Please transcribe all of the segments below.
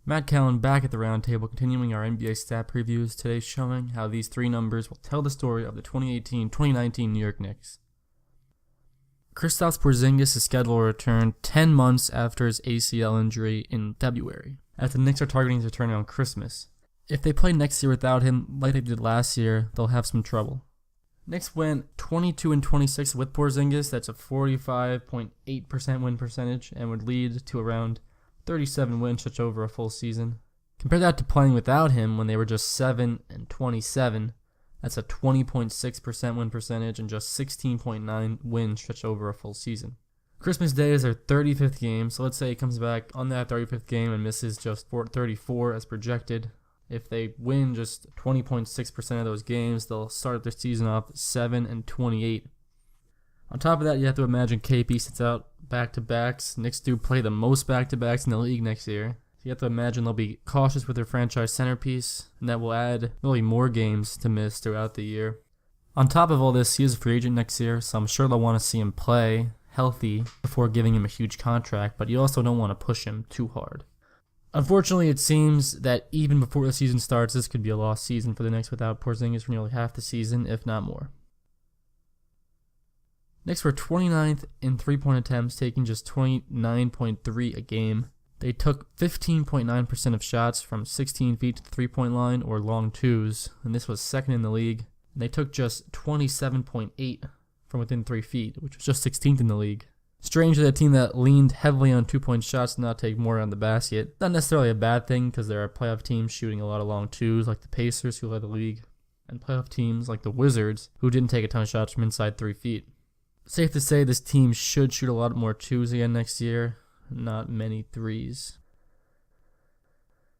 Matt Callan back at the roundtable, continuing our NBA stat previews, today showing how these three numbers will tell the story of the 2018-2019 New York Knicks. Kristaps Porzingis is scheduled to return 10 months after his ACL injury in February, as the Knicks are targeting his return on Christmas. If they play next year without him, like they did last year, they'll have some trouble. Knicks went 22-26 with Porzingis. That's a 45.8% win percentage and would lead to around 37 wins just over a full season. Compare that to playing without him when they were just 7-27. That's a 20.6% win percentage and just 16.9 wins stretched over a full season. Christmas Day is their 35th game, so let's say he comes back on that 35th game and misses just 34 as projected. If they win just 20.6% of those games, they'll start their season off 7-28. On top of that, you have to imagine KP sits out back-to-backs. Knicks do play the most back-to-backs in the league next year. So you have to imagine they'll be cautious with their franchise centerpiece, and that will add really more games to miss throughout the year. On top of all this, he is a free agent next year, so I'm sure they'll want to see him play healthy before giving him a huge contract, but you also don't want to push him too hard. Unfortunately, it seems that even before the season starts, this could be a lost season for the Knicks without Porzingis for nearly half the season, if not more. Knicks were 29th in three-point attempts, taking just 29.3 a game. They took 15.9% of shots from 16 feet to the three-point line or long twos, and this was second in the league. And they took just 27.8 from within 3 feet, which was just 16th in the league. Strangely, a team that leaned heavily on two-point shots did not take more on the basket. Not necessarily a bad thing, because there are playoff teams shooting a lot of long twos, like the Pacers, who led the league, and playoff teams like the Wizards, who didn't take a ton of shots from inside 3 feet. Safe to say this team should shoot a lot more twos again next year, not many threes.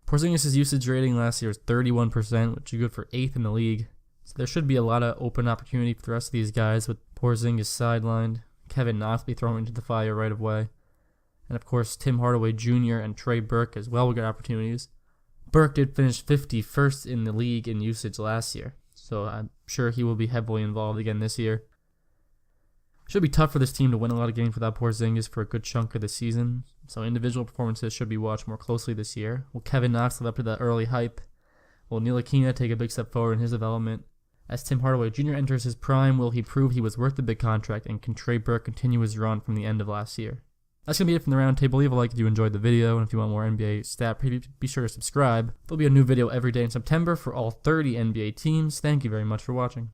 Porzingis' usage rating last year was 31%, which is good for 8th in the league. So there should be a lot of open opportunity for the rest of these guys with Porzingis sidelined. Kevin Knox be thrown into the fire right away. And of course, Tim Hardaway Jr. and Trey Burke as well will get opportunities. Burke did finish 51st in the league in usage last year, so I'm sure he will be heavily involved again this year. Should be tough for this team to win a lot of games without Porzingis for a good chunk of the season, so individual performances should be watched more closely this year. Will Kevin Knox live up to that early hype? Will Ntilikina take a big step forward in his development? As Tim Hardaway Jr. enters his prime, will he prove he was worth the big contract, and can Trey Burke continue his run from the end of last year? That's going to be it from the roundtable. Leave a like if you enjoyed the video, and if you want more NBA stat preview, be sure to subscribe. There'll be a new video every day in September for all 30 NBA teams. Thank you very much for watching.